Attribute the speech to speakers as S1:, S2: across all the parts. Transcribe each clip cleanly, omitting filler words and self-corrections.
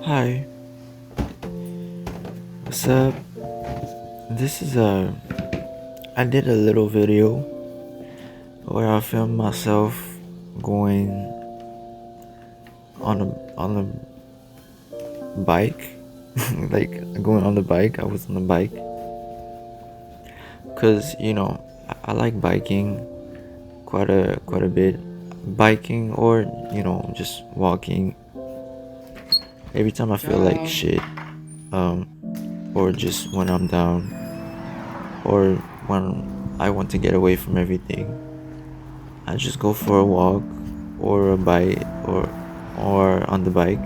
S1: Hi, what's up? This is a. I did a little video where I filmed myself going on a bike, like going on the bike. I was on the bike, cause I like biking quite a bit, biking or just walking. Every time I feel like shit, um, or just when I'm down, or when I want to get away from everything. I just go for a walk or a bike or on the bike.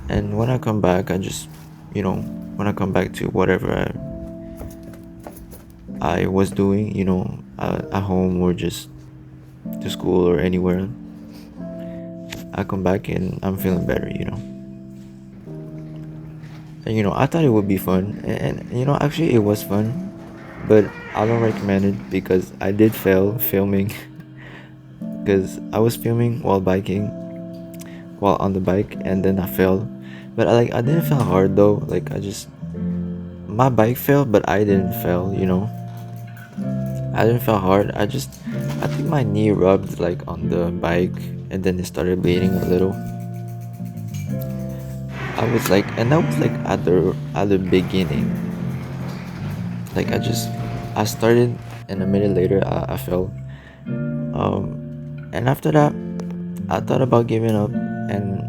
S1: And when I come back, when I come back to whatever I was doing, at home or just to school or anywhere, I come back and I'm feeling better. And I thought it would be fun, and actually it was fun, but I don't recommend it because I did fail filming because I was filming while biking while on the bike and then I fell. But I didn't feel hard though. Like my bike fell but I didn't fail. I didn't feel hard. I think my knee rubbed like on the bike and then it started bleeding a little. And that was like at the beginning. Like I started and a minute later I fell. And after that I thought about giving up and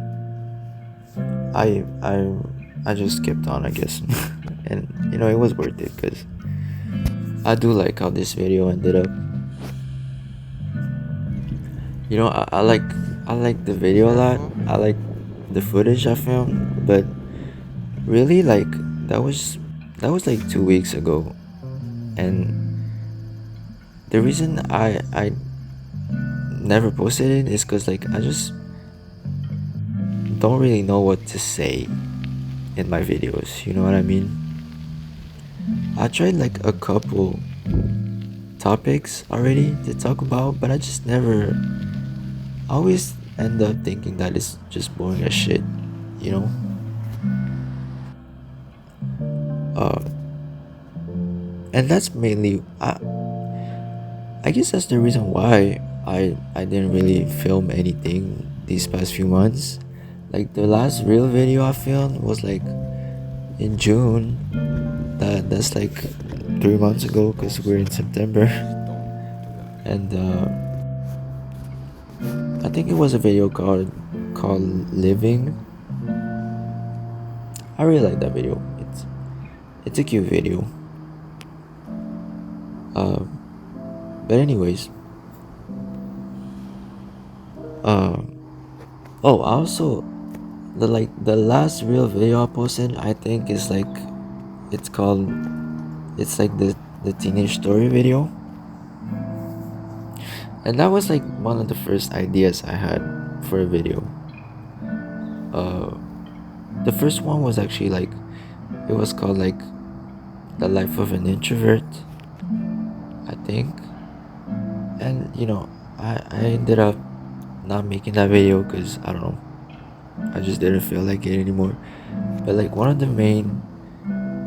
S1: I I I just kept on, I guess. And it was worth it because I do like how this video ended up. I like the video a lot. I like the footage I filmed, but really like that was that was like 2 weeks ago, and the reason I never posted it is because like I just don't really know what to say in my videos. You know what I mean? I tried like a couple topics already to talk about, but I just never. I always end up thinking that it's just boring as shit, you know. Uh, and that's mainly. I guess that's the reason why I didn't really film anything these past few months. Like the last real video I filmed was like in June. That's like 3 months ago because we're in September, and I think it was a video called Living. I really like that video. It's a cute video. Uh, but anyways, um, oh, also the last real video I posted, I think is like it's called it's like the teenage story video, and that was like one of the first ideas I had for a video. Uh, the first one was actually like it was called like the life of an introvert, I think, and I ended up not making that video because I don't know, I just didn't feel like it anymore. But like one of the main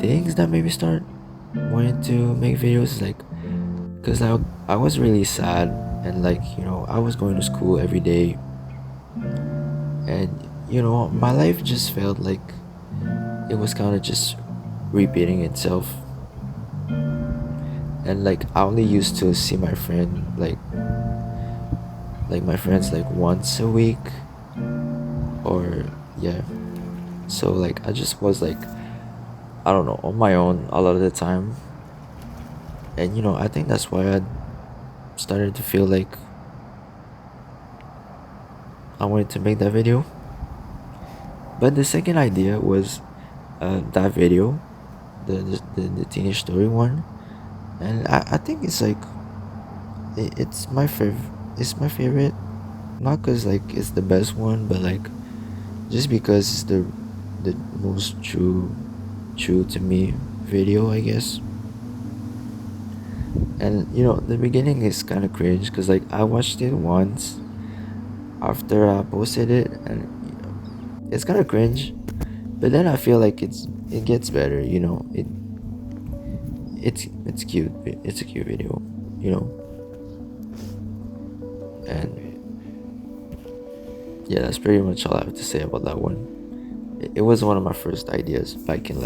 S1: things that made me start wanting to make videos is like because I was really sad and like I was going to school every day and my life just felt like it was kind of just repeating itself, and like I only used to see my friend like my friends like once a week, or yeah. So like I just was like I don't know, on my own a lot of the time, and I think that's why I started to feel like I wanted to make that video. But the second idea was that video, the teenage story one, and I think it's like it's my favorite. It's my favorite, not cause like it's the best one, but like just because it's the most true to me video, I guess. And the beginning is kind of cringe because like I watched it once after I posted it, and it's kind of cringe, but then I feel like it gets better, you know. It's cute. It's a cute video, you know. And yeah, that's pretty much all I have to say about that one. It was one of my first ideas back in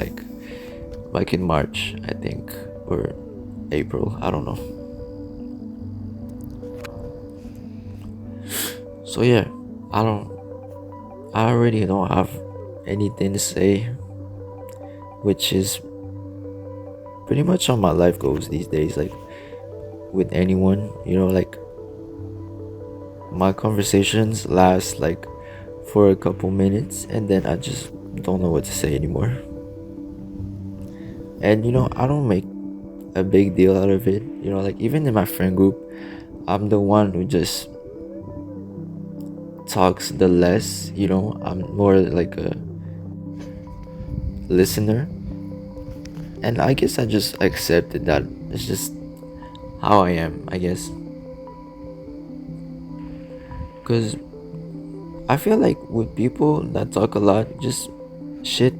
S1: March, I think, or April. I don't know. So yeah, I don't. I already don't have anything to say, which is pretty much how my life goes these days. Like with anyone, you know, like my conversations last like for a couple minutes, and then I just don't know what to say anymore. And you know, I don't make a big deal out of it. You know, like even in my friend group, I'm the one who just talks the less. You know, I'm more like a listener, and I guess I just accepted that. It's just how I am, I guess. Because I feel like with people that talk a lot, just shit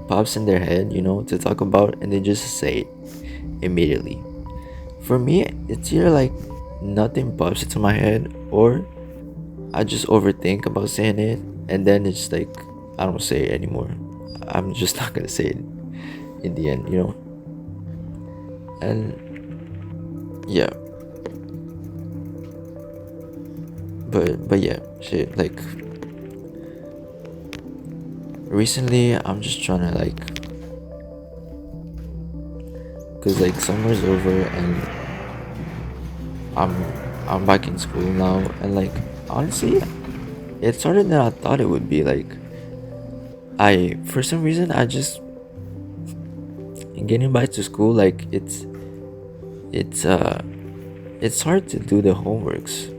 S1: pops in their head, you know, to talk about, and they just say it immediately. For me, it's either like nothing pops into my head, or I just overthink about saying it, and then it's like I don't say it anymore. I'm just not gonna say it in the end, you know. And yeah, but yeah, shit. Like recently, I'm just trying to like, cause like summer's over and I'm I'm back in school now, and like honestly, it's harder than I thought it would be. Like I for some reason I just getting back to school, like it's uh it's hard to do the homeworks.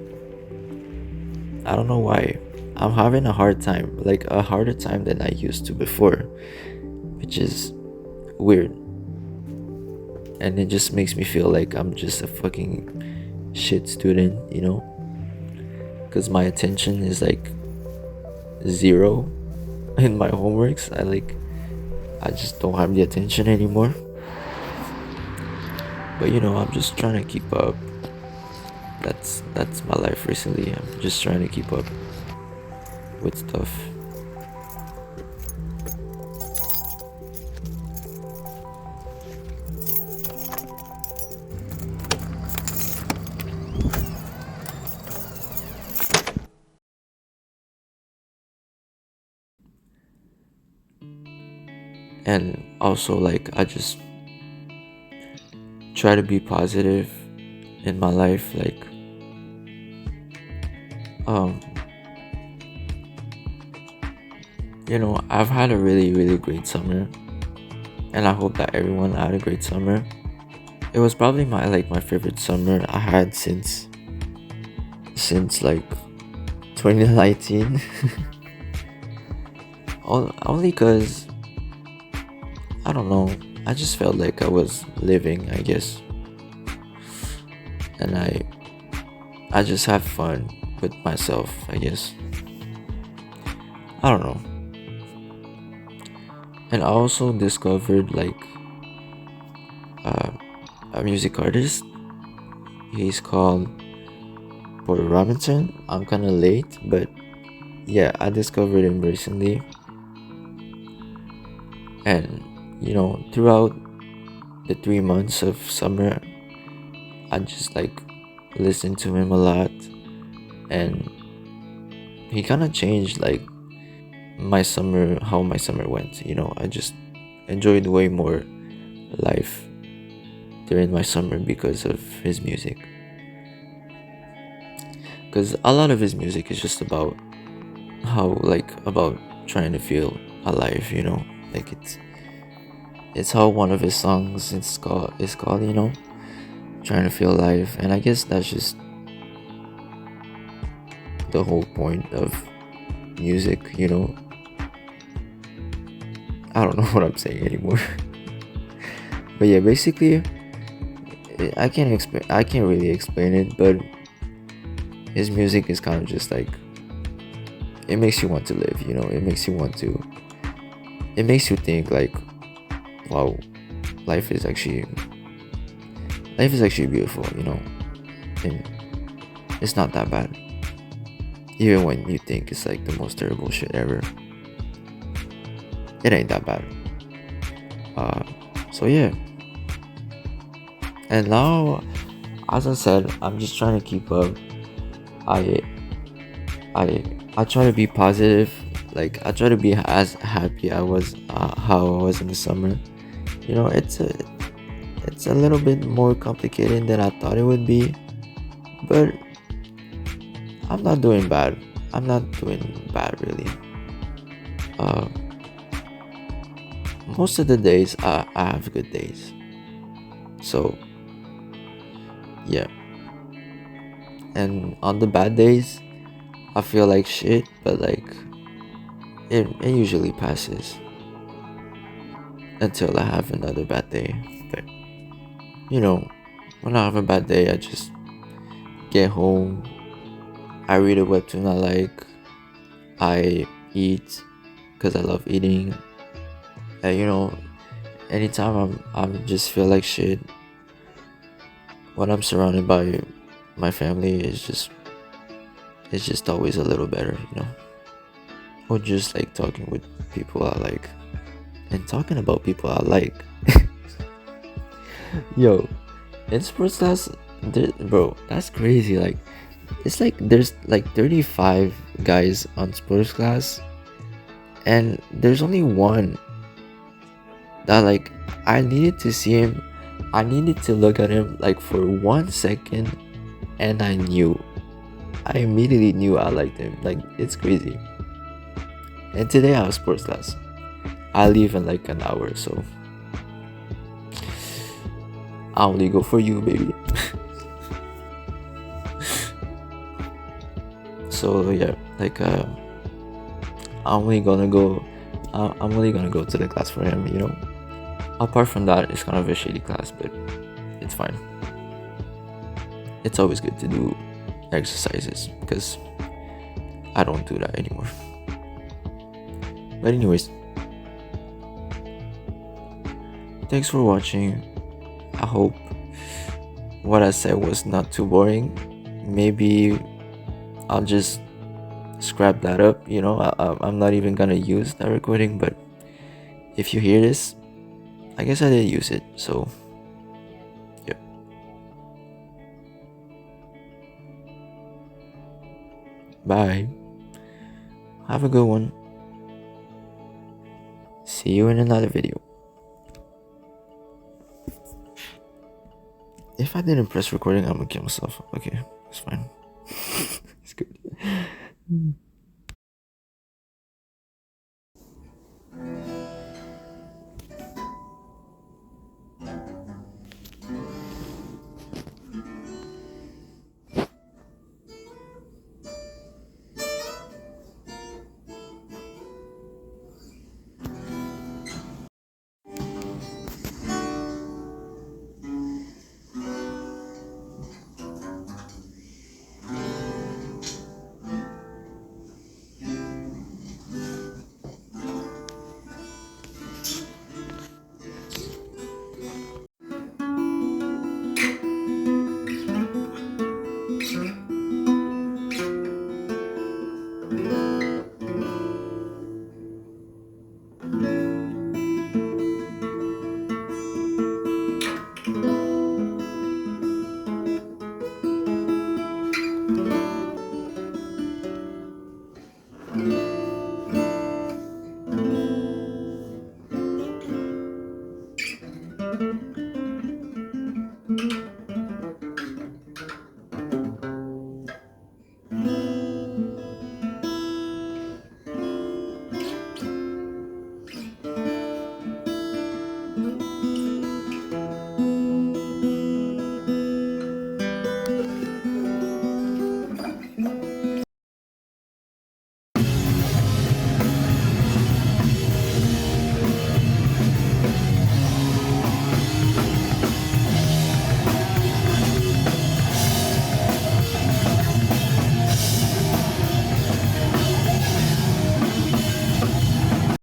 S1: I don't know why. I'm having a hard time, like a harder time than I used to before, which is weird. And it just makes me feel like I'm just a fucking shit student, you know? Because my attention is like zero in my homeworks. I just don't have the attention anymore. But you know, I'm just trying to keep up. That's my life recently. I'm just trying to keep up with stuff. And also like I just try to be positive in my life, like um you know, I've had a really great summer, and I hope that everyone had a great summer. It was probably my favorite summer I had since like 2019. Only cuz I don't know, I just felt like I was living, I guess. And I just have fun with myself, I guess. I don't know. And I also discovered like uh, a music artist. He's called Porter Robinson. I'm kind of late, but yeah, I discovered him recently. And you know, throughout the 3 months of summer, I just like listened to him a lot, and he kind of changed like how my summer went. You know, I just enjoyed way more life during my summer because of his music. Because a lot of his music is just about about trying to feel alive. You know, like it's how one of his songs is called. You know, trying to feel alive, and I guess that's just the whole point of music. You know, I don't know what I'm saying anymore. But yeah, basically, I can't really explain it, but his music is kind of just like it makes you want to live, you know. It makes you think like, wow, life is actually beautiful, you know. And it's not that bad, even when you think it's like the most terrible shit ever. It ain't that bad. So yeah. And now, as I said, I'm just trying to keep up. I I try to be positive. Like, I try to be as happy I was how I was in the summer. You know, it's a little bit more complicated than I thought it would be, but I'm not doing bad. I'm not doing bad really. Uh, Most of the days I have good days. So yeah, and on the bad days I feel like shit, but like it usually passes until I have another bad day. But you know, when I have a bad day, I just get home, I read a webtoon I like, I eat because I love eating. And you know, anytime I'm just feel like shit, when I'm surrounded by my family, it's just always a little better, you know. Or just like talking with people I like. And talking about people I like. Yo, in sports class, bro, that's crazy. Like, it's like there's like 35 guys on sports class, and there's only one that like I needed to see him. I needed to look at him like for 1 second, and I immediately knew I liked him. Like, it's crazy. And today I have sports class. I leave in like an hour, so I only go for you, baby. So yeah, like I'm only gonna go. I'm only gonna go to the class for him, you know. Apart from that, it's kind of a shitty class, but it's fine. It's always good to do exercises because I don't do that anymore. But anyways, thanks for watching. I hope what I said was not too boring. Maybe I'll just scrap that up, you know. I'm not even gonna use that recording, but if you hear this, I guess I did use it, so yep. Bye. Have a good one. See you in another video. If I didn't press recording, I'm gonna kill myself. Okay, it's fine.